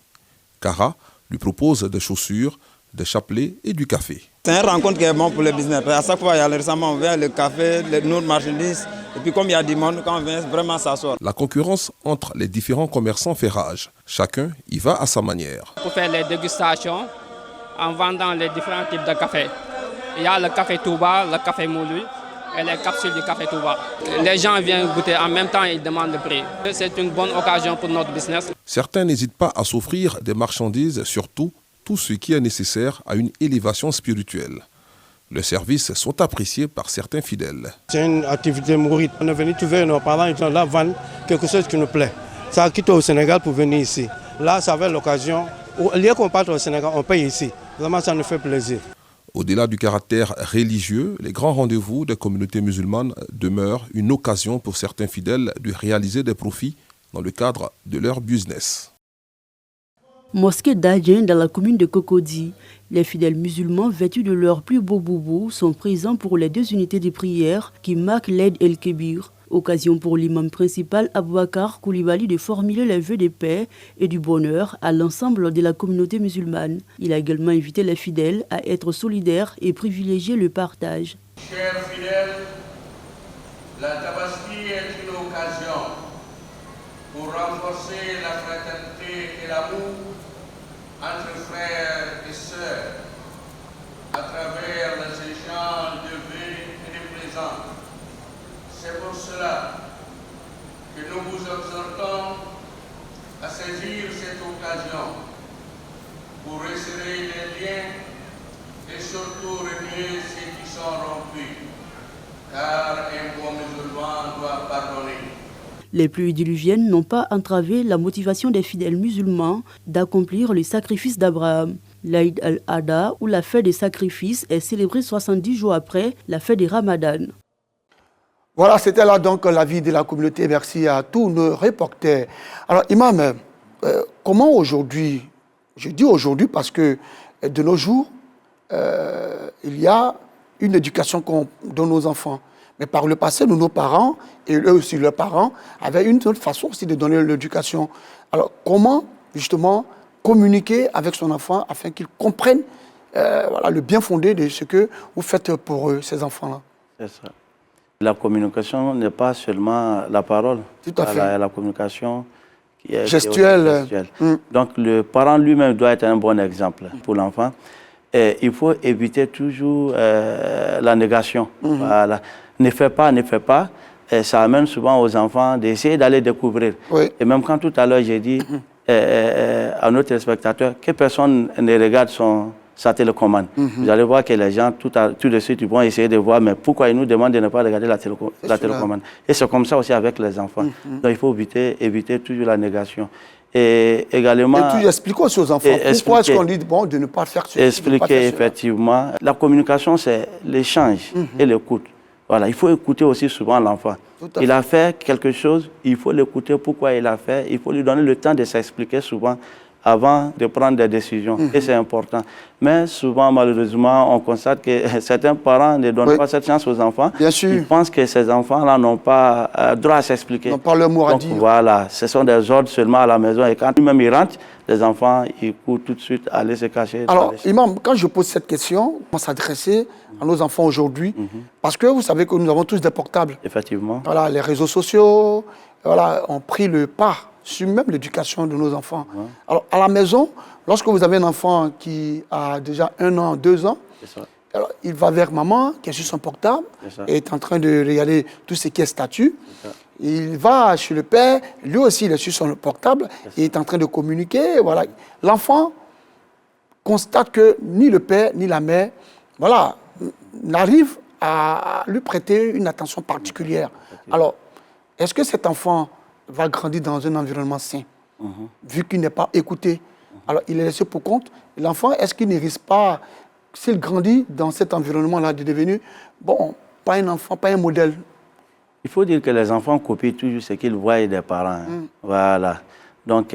Kara lui propose des chaussures, des chapelets et du café. C'est une rencontre qui est bonne pour le business. À chaque fois, récemment, on vient le café, nos marchandises, et puis comme il y a du monde, quand on vient, vraiment ça sort. La concurrence entre les différents commerçants fait rage. Chacun y va à sa manière. Pour faire les dégustations, en vendant les différents types de café. Il y a le café Touba, le café Moulu et les capsules du café Touba. Les gens viennent goûter, en même temps ils demandent le prix. C'est une bonne occasion pour notre business. Certains n'hésitent pas à s'offrir des marchandises, surtout tout ce qui est nécessaire à une élévation spirituelle. Les services sont appréciés par certains fidèles. C'est une activité mouride. On est venu trouver nos parents, ils sont là vendre quelque chose qui nous plaît. Ça a quitté au Sénégal pour venir ici. Là, ça avait l'occasion. Au lieu qu'on parte au Sénégal, on paye ici. Vraiment, ça nous fait plaisir. Au-delà du caractère religieux, les grands rendez-vous des communautés musulmanes demeurent une occasion pour certains fidèles de réaliser des profits dans le cadre de leur business. Mosquée d'Adjen dans la commune de Cocody. Les fidèles musulmans vêtus de leurs plus beaux boubous sont présents pour les 2 unités de prière qui marquent l'Aïd el-Kébir. Occasion pour l'imam principal Aboubakar Koulibaly de formuler les vœux de paix et du bonheur à l'ensemble de la communauté musulmane. Il a également invité les fidèles à être solidaires et privilégier le partage. Chers fidèles, la Tabaski est une occasion pour renforcer la fraternité et l'amour entre frères et sœurs à travers les échanges de vœux et de présents. C'est pour cela que nous vous exhortons à saisir cette occasion pour resserrer les liens et surtout renouer ceux qui sont rompus, car un bon musulman doit pardonner. Les pluies diluviennes n'ont pas entravé la motivation des fidèles musulmans d'accomplir le sacrifice d'Abraham. L'Aïd al-Adha, ou la fête des sacrifices, est célébrée 70 jours après la fête des Ramadan. Voilà, c'était là donc l'avis de la communauté. Merci à tous nos reporters. Alors, Imam, comment aujourd'hui, je dis aujourd'hui parce que de nos jours, il y a une éducation qu'on donne aux enfants. Mais par le passé, nos parents, et eux aussi leurs parents, avaient une autre façon aussi de donner l'éducation. Alors, comment, justement, communiquer avec son enfant afin qu'il comprenne voilà, le bien fondé de ce que vous faites pour eux, ces enfants-là? C'est ça. La communication n'est pas seulement la parole. Tout à fait. La communication qui est gestuelle. Donc, le parent lui-même doit être un bon exemple pour l'enfant. Et il faut éviter toujours la négation. Voilà. Ne fais pas, ne fais pas. Et ça amène souvent aux enfants d'essayer d'aller découvrir. Oui. Et même quand tout à l'heure j'ai dit à notre téléspectateur que personne ne regarde sa télécommande. Vous allez voir que les gens, tout de suite, ils vont essayer de voir, mais pourquoi ils nous demandent de ne pas regarder la télécommande. Et c'est comme ça aussi avec les enfants. Donc il faut éviter toujours la négation. Et également... Et tu expliques aussi aux enfants pourquoi est-ce qu'on dit de ne pas faire ceci. Expliquer, effectivement. La communication, c'est l'échange et l'écoute. Voilà, il faut écouter aussi souvent l'enfant. Il a fait quelque chose, il faut l'écouter pourquoi il a fait. Il faut lui donner le temps de s'expliquer souvent avant de prendre des décisions. Et c'est important. Mais souvent, malheureusement, on constate que certains parents ne donnent pas cette chance aux enfants. Bien sûr. Ils pensent que ces enfants-là n'ont pas droit à s'expliquer. N'ont pas le mot à dire. Voilà, ce sont des ordres seulement à la maison. Et quand lui-même il rentre, les enfants, ils courent tout de suite aller se cacher. Alors, Imam, quand je pose cette question, on s'adresser à nos enfants aujourd'hui, parce que vous savez que nous avons tous des portables. Effectivement. Voilà, les réseaux sociaux ont pris le pas sur même l'éducation de nos enfants. Alors, à la maison, lorsque vous avez un enfant qui a déjà 1 an, 2 ans, alors, il va vers maman, qui est sur son portable, et est en train de regarder tout ce qui est statut. Il va chez le père, lui aussi, il est sur son portable, et est en train de communiquer. Voilà. L'enfant constate que ni le père, ni la mère, voilà, n'arrivent à lui prêter une attention particulière. Alors, est-ce que cet enfant va grandir dans un environnement sain, vu qu'il n'est pas écouté? Alors, il est laissé pour compte. L'enfant, est-ce qu'il ne risque pas, s'il grandit dans cet environnement-là, de devenir, bon, pas un enfant, pas un modèle? Il faut dire que les enfants copient toujours ce qu'ils voient des parents. Voilà. Donc,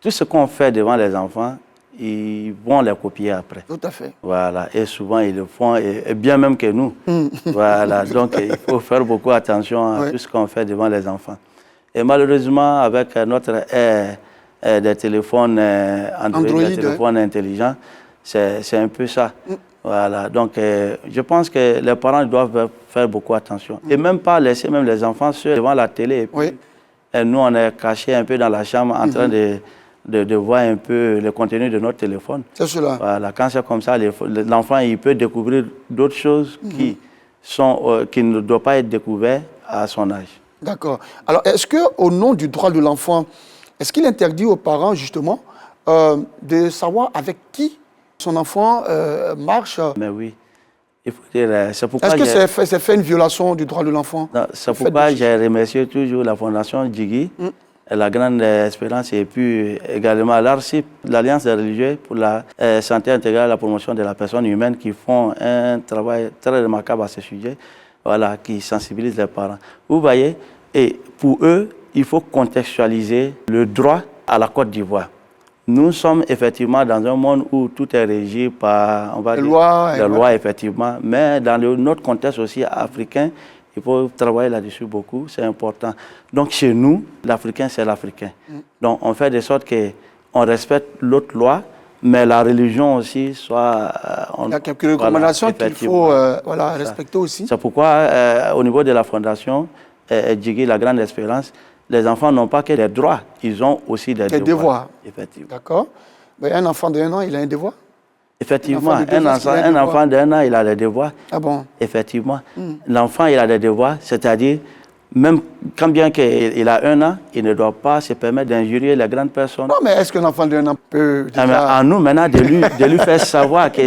tout ce qu'on fait devant les enfants, ils vont les copier après. Tout à fait. Voilà. Et souvent, ils le font, et bien même que nous. Voilà. Donc, il faut faire beaucoup attention à tout ce qu'on fait devant les enfants. Et malheureusement, avec notre ère des téléphones Android, des téléphones intelligents, c'est un peu ça. Voilà. Donc, je pense que les parents doivent faire beaucoup attention. Et même pas laisser même les enfants seuls devant la télé. Et nous, on est cachés un peu dans la chambre en train de voir un peu le contenu de notre téléphone. C'est cela. Voilà. Quand c'est comme ça, l'enfant, il peut découvrir d'autres choses qui ne doivent pas être découvertes à son âge. D'accord. Alors, est-ce qu'au nom du droit de l'enfant, est-ce qu'il interdit aux parents, justement, de savoir avec qui son enfant marche? Mais oui. Il faut dire, c'est pourquoi est-ce que c'est fait une violation du droit de l'enfant? C'est pourquoi j'ai remercié toujours la Fondation Djigui, la Grande Espérance, et puis également l'ARCIP, l'Alliance des religieux pour la santé intégrale et la promotion de la personne humaine, qui font un travail très remarquable à ce sujet. Voilà, qui sensibilise les parents. Vous voyez, et pour eux, il faut contextualiser le droit à la Côte d'Ivoire. Nous sommes effectivement dans un monde où tout est régi par, on va dire, les lois, effectivement. Mais dans notre contexte aussi africain, il faut travailler là-dessus beaucoup, c'est important. Donc chez nous, l'Africain, c'est l'Africain. Donc on fait de sorte qu'on respecte l'autre loi, mais la religion aussi soit... il y a quelques recommandations qu'il faut respecter aussi. C'est pourquoi, au niveau de la Fondation Djigui, la Grande Espérance, les enfants n'ont pas que des droits, ils ont aussi des devoirs. Effectivement. D'accord. Un enfant de 1 an, il a un devoir? Effectivement, un enfant d'1 an, il a des devoirs. Ah bon? Effectivement. L'enfant, il a des devoirs, c'est-à-dire, même quand bien qu'il a 1 an, il ne doit pas se permettre d'injurier les grandes personnes. Non, mais est-ce qu'un enfant d'1 an peut... À nous, maintenant, de lui faire savoir que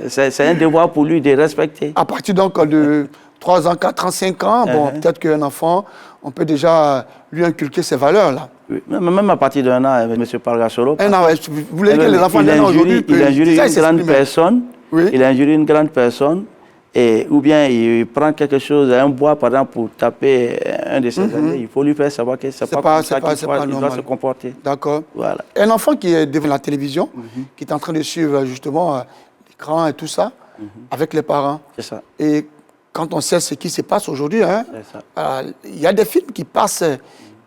c'est un devoir pour lui de respecter. À partir donc de 3 ans, 4 ans, 5 ans, bon, peut-être qu'un enfant, on peut déjà lui inculquer ces valeurs-là. Oui, même à partir d'un an, M. Pargasoro. Un an, vous voulez dire que les enfants d'un an aujourd'hui il injurie une grande personne, il injurie une grande personne, ou bien il prend quelque chose, un bois par exemple, pour taper un de ses amis, il faut lui faire savoir que c'est pas comme ça qu'il doit se comporter. D'accord. Voilà. Un enfant qui est devant la télévision, qui est en train de suivre justement l'écran et tout ça, avec les parents. C'est ça. Et quand on sait ce qui se passe aujourd'hui, il y a des films qui passent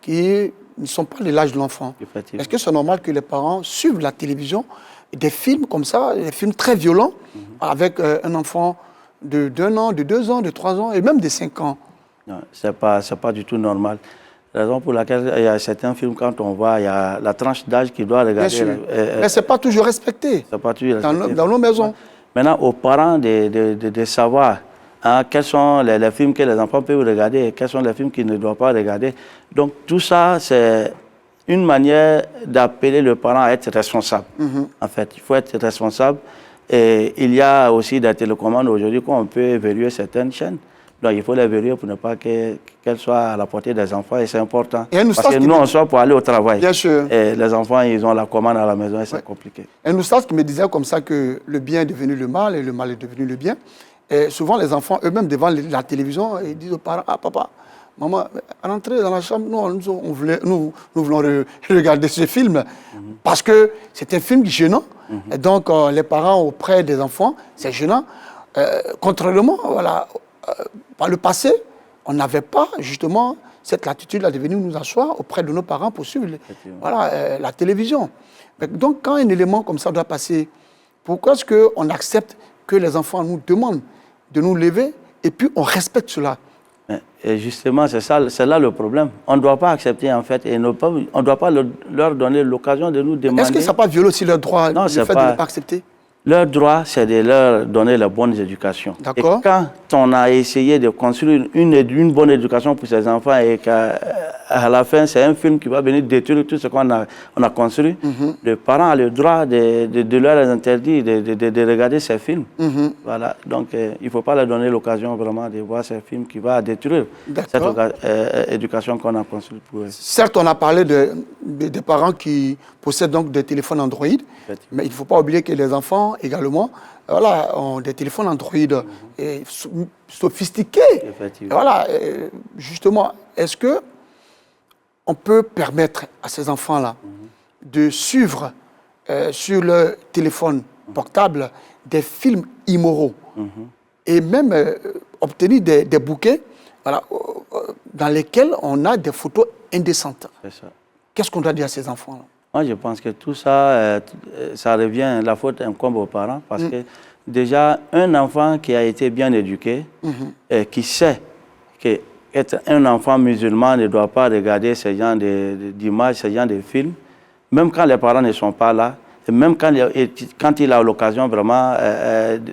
qui ne sont pas de l'âge de l'enfant. Est-ce que c'est normal que les parents suivent la télévision, des films comme ça, des films très violents, avec un enfant de 1 an, de 2 ans, de 3 ans et même de 5 ans? Non, ce n'est pas du tout normal. La raison pour laquelle il y a certains films, quand on voit, il y a la tranche d'âge qui doit regarder. Bien sûr. Mais ce n'est pas toujours respecté, pas toujours respecté. Dans nos maisons. Maintenant, aux parents de savoir quels sont les films que les enfants peuvent regarder et quels sont les films qu'ils ne doivent pas regarder. Donc tout ça, c'est une manière d'appeler le parent à être responsable. En fait, il faut être responsable. Et il y a aussi des télécommandes aujourd'hui qu'on peut verrouiller certaines chaînes. Donc il faut les verrouiller pour ne pas qu'elles soient à la portée des enfants et c'est important. Parce que nous, on sort pour aller au travail. Bien sûr. Et les enfants, ils ont la commande à la maison et c'est compliqué. Un oustaz qui me disait comme ça que le bien est devenu le mal et le mal est devenu le bien. Et souvent, les enfants eux-mêmes devant la télévision, ils disent aux parents, ah papa, maman, rentrez dans la chambre, nous voulons regarder ce film parce que c'est un film gênant. Et donc, les parents auprès des enfants, c'est gênant. Contrairement, voilà, par le passé, on n'avait pas justement cette latitude-là de venir nous asseoir auprès de nos parents pour suivre la télévision. Donc, quand un élément comme ça doit passer, pourquoi est-ce qu'on accepte que les enfants nous demandent de nous lever et puis on respecte cela? Et justement, c'est là le problème. On ne doit pas accepter en fait et on ne doit pas leur donner l'occasion de nous demander. Est-ce que ça n'a pas violé aussi leur droit, le fait de ne pas accepter? Leur droit, c'est de leur donner la bonne éducation. Et quand on a essayé de construire une bonne éducation pour ces enfants et qu'à la fin, c'est un film qui va venir détruire tout ce qu'on a construit, le parent a le droit de leur interdire de regarder ces films. Voilà. Donc, il ne faut pas leur donner l'occasion vraiment de voir ces films qui vont détruire cette éducation qu'on a construite pour eux. Certes, on a parlé des parents qui possèdent donc des téléphones Android, mais il ne faut pas oublier que les enfants également ont des téléphones Android et sophistiqués. Et voilà, justement, est-ce que on peut permettre à ces enfants-là de suivre sur leur téléphone portable des films immoraux et même obtenir des bouquets dans lesquels on a des photos indécentes? Qu'est-ce qu'on doit dire à ces enfants-là? Moi, je pense que tout ça, ça revient, la faute incombe aux parents, parce que déjà, un enfant qui a été bien éduqué, qui sait qu'être un enfant musulman ne doit pas regarder ce genre d'images, ce genre de films, même quand les parents ne sont pas là, et même quand il a l'occasion vraiment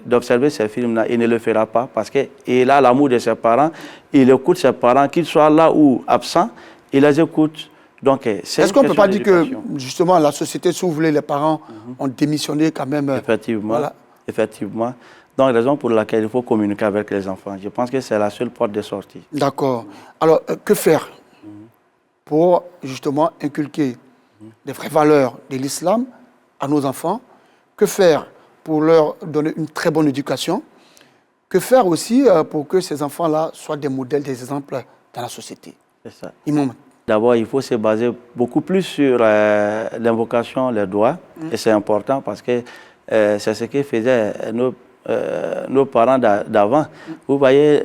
d'observer ces films-là, il ne le fera pas, parce qu'il a l'amour de ses parents, il écoute ses parents, qu'ils soient là ou absents, il les écoute. Est-ce qu'on ne peut pas dire que, justement, la société, si vous voulez, les parents ont démissionné quand même? Effectivement. Voilà. Effectivement. Donc, raison pour laquelle il faut communiquer avec les enfants. Je pense que c'est la seule porte de sortie. D'accord. Alors, que faire pour, justement, inculquer des vraies valeurs de l'islam à nos enfants? Que faire pour leur donner une très bonne éducation? Que faire aussi pour que ces enfants-là soient des modèles, des exemples dans la société? C'est ça. Imam. D'abord, il faut se baser beaucoup plus sur l'invocation, les doigts. Et c'est important parce que c'est ce que faisaient nos parents d'avant. Vous voyez,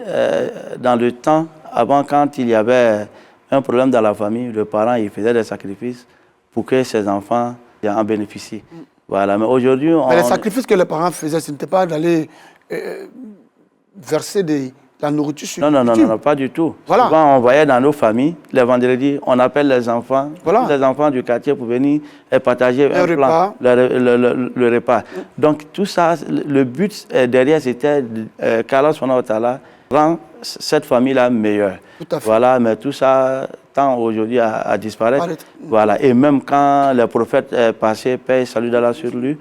dans le temps, avant, quand il y avait un problème dans la famille, le parent il faisait des sacrifices pour que ses enfants en bénéficient. Voilà. Mais aujourd'hui, les sacrifices que les parents faisaient, ce n'était pas d'aller verser la nourriture sur non, pas du tout. Voilà. Souvent, on voyait dans nos familles, les vendredis, on appelle les enfants, les enfants du quartier pour venir partager un repas. Le repas. Donc, tout ça, le but derrière, c'était qu'Allah subhanahu wa ta'ala rend cette famille-là meilleure. Tout à fait. Voilà, mais tout ça tend aujourd'hui à disparaître. Voilà. Et même quand le prophète est passé, paix et salut d'Allah sur lui,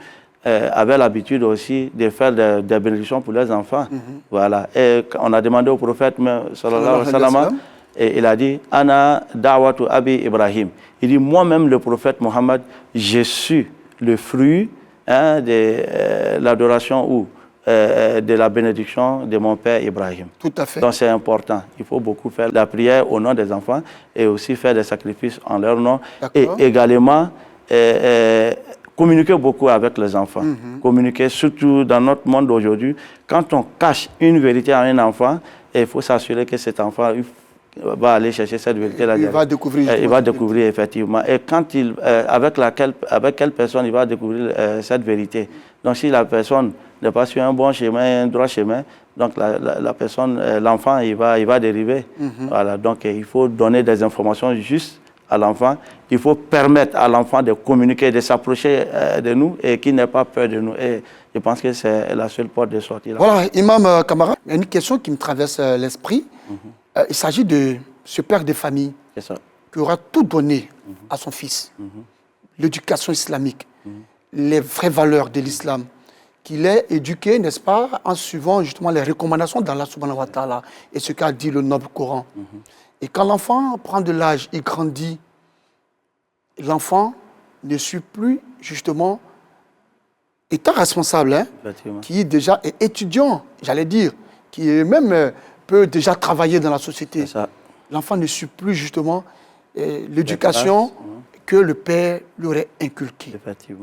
avaient l'habitude aussi de faire des bénédictions pour leurs enfants. Voilà. Et on a demandé au prophète, sallallahu alayhi wa sallam, et il a dit, Ana da'watu Abi Ibrahim. Il dit, moi-même, le prophète Mohammed, j'ai su le fruit de l'adoration ou de la bénédiction de mon père Ibrahim. Tout à fait. Donc c'est important. Il faut beaucoup faire la prière au nom des enfants et aussi faire des sacrifices en leur nom. Et également communiquer beaucoup avec les enfants. Communiquer, surtout dans notre monde d'aujourd'hui. Quand on cache une vérité à un enfant, il faut s'assurer que cet enfant va aller chercher cette vérité-là. Il va découvrir. Il va découvrir effectivement. Et quand avec quelle personne il va découvrir cette vérité. Donc si la personne n'est pas sur un bon chemin, un droit chemin, donc la personne, l'enfant, il va dériver. Voilà. Donc il faut donner des informations justes à l'enfant. Il faut permettre à l'enfant de communiquer, de s'approcher de nous et qu'il n'ait pas peur de nous. Et je pense que c'est la seule porte de sortie. Là. Voilà, Imam Kamara, il y a une question qui me traverse l'esprit. Il s'agit de ce père de famille qui aura tout donné à son fils. L'éducation islamique, les vraies valeurs de l'islam, qu'il est éduqué, n'est-ce pas, en suivant justement les recommandations d'Allah subhanahu wa ta'ala et ce qu'a dit le noble Coran. Et quand l'enfant prend de l'âge, il grandit, l'enfant ne suit plus justement étant responsable, qui est déjà étudiant, j'allais dire, qui est même peut déjà travailler dans la société. L'enfant ne suit plus justement l'éducation que le père lui aurait inculquée.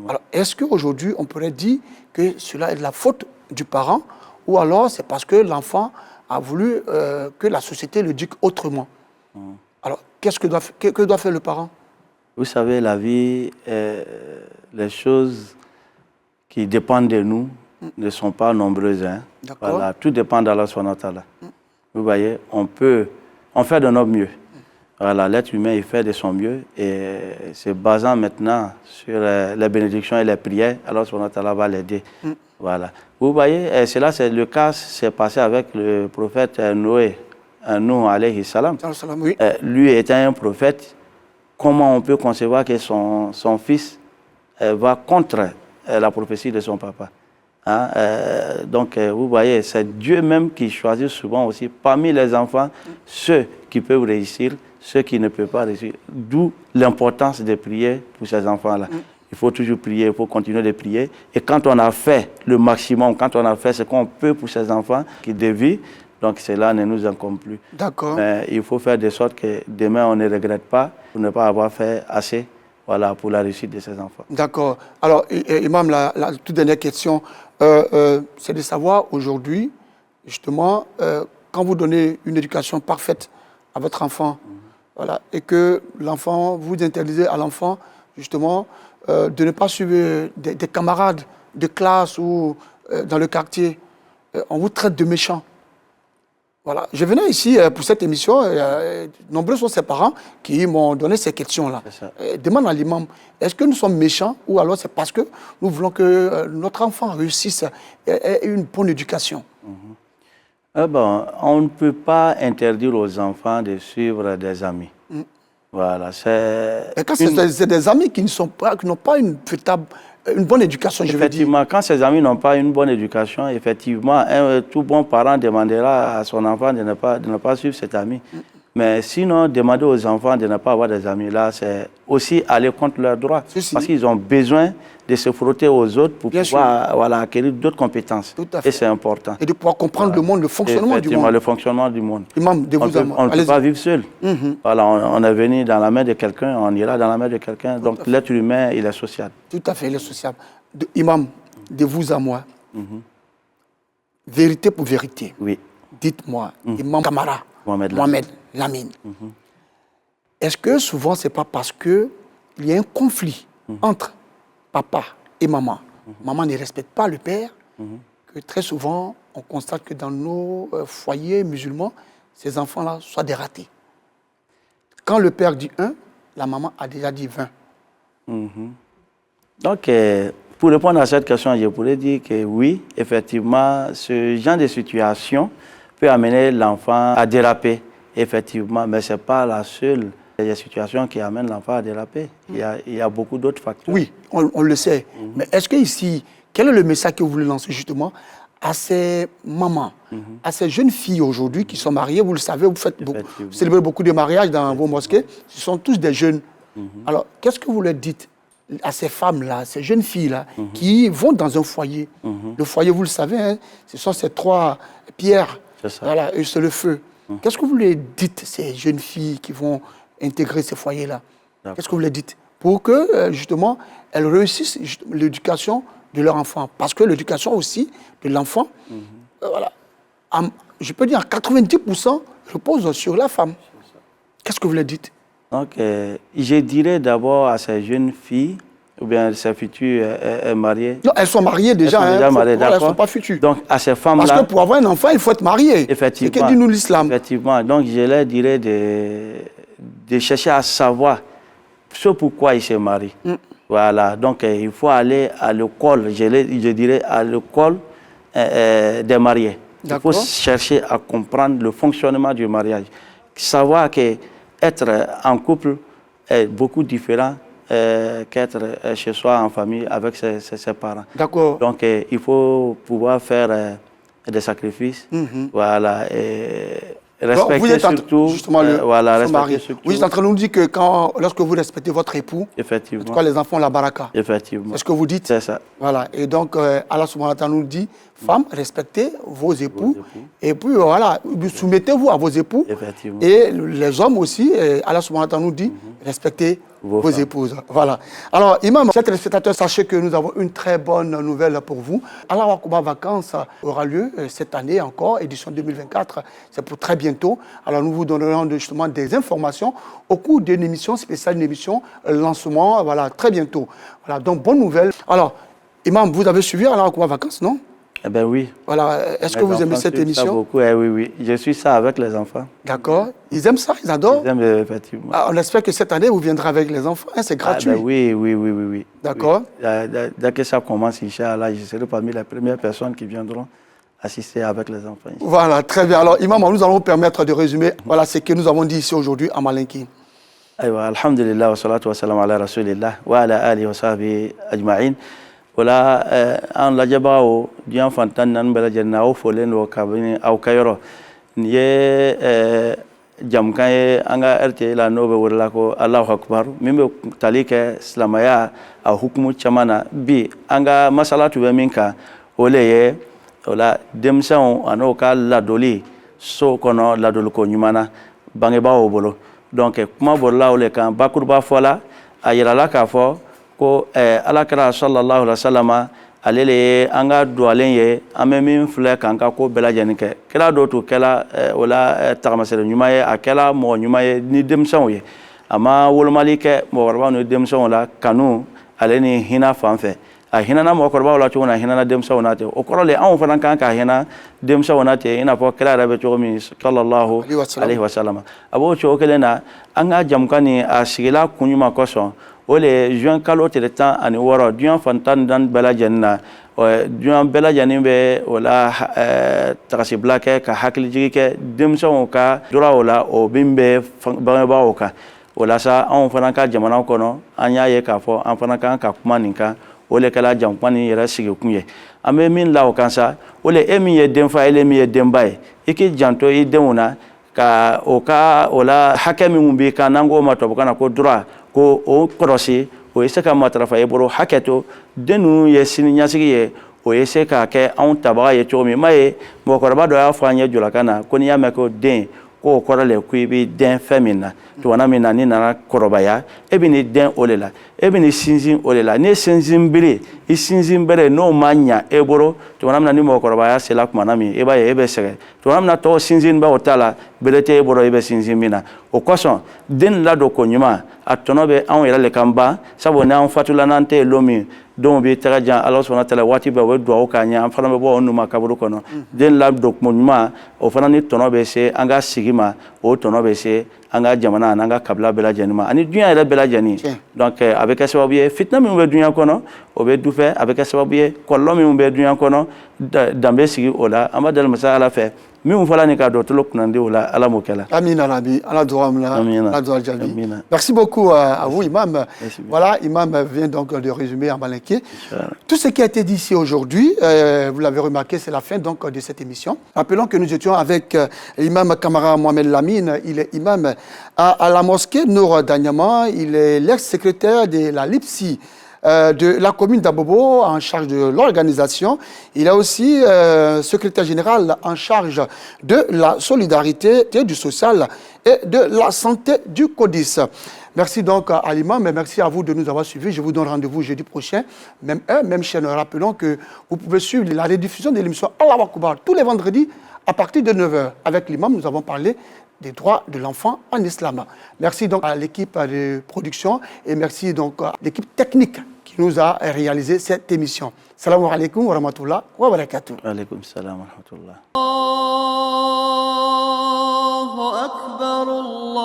Alors, est-ce qu'aujourd'hui, on pourrait dire que cela est de la faute du parent ou alors c'est parce que l'enfant a voulu que la société l'éduque autrement? Alors, que doit faire le parent? Vous savez, la vie, les choses qui dépendent de nous ne sont pas nombreuses. Voilà, tout dépend d'Allah subhanahu wa ta'ala. Vous voyez, on fait de notre mieux. Voilà, l'être humain, il fait de son mieux et se basant maintenant sur les bénédictions et les prières, Allah subhanahu wa ta'ala va l'aider. Voilà. Vous voyez, cela, c'est le cas, c'est passé avec le prophète Noé, Nuh alayhi salam. Lui étant un prophète, comment on peut concevoir que son fils va contre la prophétie de son papa? Donc, vous voyez, c'est Dieu même qui choisit souvent aussi parmi les enfants ceux qui peuvent réussir, ceux qui ne peuvent pas réussir. D'où l'importance de prier pour ces enfants-là. Il faut toujours prier, il faut continuer de prier. Et quand on a fait le maximum, quand on a fait ce qu'on peut pour ces enfants qui dévient, donc cela ne nous incombe plus. D'accord. Mais il faut faire de sorte que demain on ne regrette pas pour ne pas avoir fait assez. Voilà, pour la réussite de ces enfants. D'accord. Alors, Imam, la toute dernière question, c'est de savoir aujourd'hui, justement, quand vous donnez une éducation parfaite à votre enfant, voilà, et que l'enfant, vous interdisez à l'enfant, justement, de ne pas suivre des camarades de classe ou dans le quartier, on vous traite de méchant. Voilà. Je venais ici pour cette émission, nombreux sont ces parents qui m'ont donné ces questions-là. Demande à l'imam, est-ce que nous sommes méchants ou alors c'est parce que nous voulons que notre enfant réussisse et ait une bonne éducation? On ne peut pas interdire aux enfants de suivre des amis. Voilà, et quand c'est des amis qui n'ont pas une bonne éducation, je veux dire. Effectivement, quand ces amis n'ont pas une bonne éducation, effectivement, tout bon parent demandera à son enfant de ne pas suivre cet ami. Mais sinon, demander aux enfants de ne pas avoir des amis, là, c'est aussi aller contre leurs droits. Parce qu'ils ont besoin de se frotter aux autres pour pouvoir acquérir d'autres compétences. Et c'est important. Et de pouvoir comprendre le monde, le fonctionnement du monde. Le fonctionnement du monde. Imam, on ne peut pas vivre seul. Voilà, on est venu dans la main de quelqu'un, on ira dans la main de quelqu'un. Donc l'être humain, il est social. Tout à fait, il est social. Imam, de vous à moi, vérité pour vérité. Oui. Dites-moi, Imam Kamara, Mohamed Lamine. Est-ce que souvent, ce n'est pas parce qu'il y a un conflit entre papa et maman? Maman ne respecte pas le père, que très souvent, on constate que dans nos foyers musulmans, ces enfants-là soient des ratés. Quand le père dit 1, la maman a déjà dit 20. Donc, pour répondre à cette question, je pourrais dire que oui, effectivement, ce genre de situation peut amener l'enfant à déraper, effectivement, mais ce n'est pas la seule situation qui amène l'enfant à déraper. Il y a beaucoup d'autres facteurs. Oui, on le sait. Mais est-ce qu'ici, quel est le message que vous voulez lancer justement à ces mamans, à ces jeunes filles aujourd'hui qui sont mariées? Vous le savez, vous célébrez beaucoup de mariages dans vos mosquées. Ce sont tous des jeunes. Alors, qu'est-ce que vous leur dites à ces femmes-là, ces jeunes filles-là, qui vont dans un foyer? Le foyer, vous le savez, hein, ce sont ces 3 pierres. Voilà, et c'est le feu. Qu'est-ce que vous leur dites, ces jeunes filles qui vont intégrer ces foyers-là? Qu'est-ce que vous leur dites? Pour que, justement, elles réussissent l'éducation de leur enfant. Parce que l'éducation aussi de l'enfant, voilà, je peux dire 90% repose sur la femme. Qu'est-ce que vous leur dites? Donc, je dirais d'abord à ces jeunes filles, ou bien ces futures mariées. Non, elles sont mariées déjà. Elles sont déjà mariées, elles ne sont pas futures. Donc, à ces femmes-là. Parce que pour avoir un enfant, il faut être marié. Effectivement. C'est que dit nous l'islam. Effectivement. Donc, je leur dirais de chercher à savoir ce pourquoi ils se marient. Voilà. Donc, il faut aller à l'école, je dirais à l'école des mariés. Il faut chercher à comprendre le fonctionnement du mariage. Savoir que être en couple est beaucoup différent qu'être chez soi en famille avec ses parents. D'accord. Donc, il faut pouvoir faire des sacrifices. Voilà. Respecter vous êtes surtout. Justement, respecter surtout. Vous êtes en train de nous dire que lorsque vous respectez votre époux, effectivement, en tout cas, les enfants ont la baraka. Effectivement. C'est ce que vous dites? C'est ça. Voilà. Et donc, Allah subhanahu wa ta'ala nous dit, femmes, respectez vos époux. Et puis, voilà, soumettez-vous à vos époux. Effectivement. Et les hommes aussi, Allah subhanahu wa ta'ala nous dit, respectez vos épouses. Voilà. Alors, Imam, chers téléspectateurs, sachez que nous avons une très bonne nouvelle pour vous. Allah Wakuba Vacances aura lieu cette année encore, édition 2024. C'est pour très bientôt. Alors, nous vous donnerons justement des informations au cours d'une émission spéciale, une émission lancement, voilà, très bientôt. Voilà, donc bonne nouvelle. Alors, Imam, vous avez suivi Allah Wakuba Vacances, non? Eh bien oui. Voilà. Est-ce que vous aimez cette émission? Ça beaucoup. Eh, oui, oui. Je suis ça avec les enfants. D'accord. Ils aiment ça, ils adorent? Ils aiment, effectivement. On espère que cette année, vous viendrez avec les enfants. Hein, c'est gratuit. Ben oui. D'accord. Oui. Dès que ça commence, Inch'Allah, je serai parmi les premières personnes qui viendront assister avec les enfants. Voilà, très bien. Alors, Imam, nous allons vous permettre de résumer ce que nous avons dit ici aujourd'hui à Malinki. Alhamdulillah, wa salatu wa salam ala rasulillah, wa ala alihi wa sahbihi ajma'in. Voilà, an lajɛbagaw diɲɛ fantan naani bɛɛ lajɛlen na aw folen don kabini aw ka yɔrɔ nin ye jamukan ye an ka RTA la n'o bɛ wele ko Allahu Akbar min bɛ tali kɛ silamɛya a hukumu caman na bi an ka masalatu bɛ min kan o le ye o la denmisɛnw an'o ka ladoli so kɔnɔ ladoliko ɲuman na bangebaaw bolo donc kuma bɔrɔla o le kan bakuruba fɔ la a yirala k'a fɔ ko alakira sallallahu alaihi wasallam ale le ye an ka duwalen ye an bɛ min filɛ k'an ka ko bɛɛ lajɛlen kɛ kira dɔ tun kɛla o la tagamasɛrɛ ɲuman ye a kɛla mɔgɔ ɲuman ye ni denmisɛnw ye a ma wolomali kɛ mɔgɔkɔrɔbaw ni denmisɛnw la kanu ale ni hinɛ fan fɛ a hinɛna mɔgɔkɔrɔbaw la cogo min na a hinɛna denmisɛnw na ten o kɔrɔ le anw fana kan ka hinɛ denmisɛnw na ten i n'a fɔ kira yɛrɛ bɛ cogo min sallallahu alaihi wasallam a b'o cogo kelen na an ka jamukan nin a sigila kun ɲuman kosɔn o le ye juin kalo tile 16 diɲɛ fan 14 bɛɛ lajɛlen na diɲɛ bɛɛ lajɛlen bɛ o la tagasibila kɛ ka hakilijigi kɛ denmisɛnw ka dɔrɔn o la o min bɛ bangebaaw kan o la sa anw fana ka jamana kɔnɔ an y'a ye k'a fɔ an fana kan ka kuma nin kan o le kɛla jamukan nin yɛrɛ sigikun ye an bɛ min la o kan sa o le e min ye denfa ye e min ye denba ye i k'i janto i denw na ka o la hakɛ min b'i kan n'an k'o ma tubabukan na ko droit ko o kɔlɔsi o ye se ka matarafa i bolo hakɛ to den ninnu ye sini ɲɛsigi ye o ye se k'a kɛ anw tabaga ye cogo min m'a ye mɔgɔkɔrɔba dɔ y'a fɔ an ye jɔlakan na ko n'i y'a mɛn ko den k'o kɔrɔ le ko i b'i den fɛn min na tuma min na n'i nana kɔrɔbaya e bɛ n'i den o de la e bɛ n'i sinsin o de la n'i sinsin bere i sinsin bere n'o ma ɲa e bolo tuma min na ni mɔgɔkɔrɔbaya sera tuma min e b'a ye e bɛ sɛgɛn tuma min na tɔw sinsin bɛ o ta la bere tɛ e bolo e bɛ sinsin min na o kosɔn den ladon ko ɲuman a tɔnɔ bɛ anw yɛrɛ le kan ban sabu n'an fatula n'an tɛ yen don min denw bɛ tɛgɛ jan Ala subahana wataala waati bɛɛ u bɛ dugawu k'an ye an fana bɛ bɔ o numa kaburu kɔnɔ den ladon ko ɲuman o fana ni tɔnɔ bɛ se an ka sigi ma o tɔnɔ bɛ se an ka jamana n'an ka kabila bɛɛ lajɛlen ma ani duɲa yɛrɛ bɛɛ lajɛlen donc a bɛ kɛ sababu ye fitina min bɛ duɲa kɔnɔ o bɛ du fɛ a bɛ kɛ sababu ye kɔlɔlɔ min bɛ duɲa kɔnɔ dan bɛ sigi o la an b'a deli masa Ala fɛ Min fala ni ka dɔtolo kunandi o la ala mo kɛla. Amina Rabbi, ala doa mla, ala doa jabi. Merci beaucoup à vous, Imam. Voilà, Imam vient donc de résumer en malinqué. Tout ce qui a été dit ici aujourd'hui, vous l'avez remarqué, c'est la fin donc de cette émission. Rappelons que nous étions avec l'imam Kamara Mohamed Lamine, il est imam à la mosquée Nour d'Anyama, il est l'ex-secrétaire de la LIPSI de la commune d'Abobo en charge de l'organisation. Il est aussi secrétaire général en charge de la solidarité, du social et de la santé du CODIS. Merci donc à l'imam et merci à vous de nous avoir suivis. Je vous donne rendez-vous jeudi prochain, même heure, même chaîne. Rappelons que vous pouvez suivre la rediffusion de l'émission Allah Akbar tous les vendredis à partir de 9h. Avec l'imam, nous avons parlé des droits de l'enfant en islam. Merci donc à l'équipe de production et merci donc à l'équipe technique qui nous a réalisé cette émission. Salam alaikum wa rahmatullah wa barakatuh. Wa alaikum salam wa rahmatullah. Allahu akbar, Allahu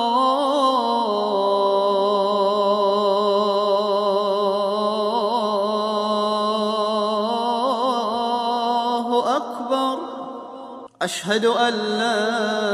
akbar. Ashhadu an la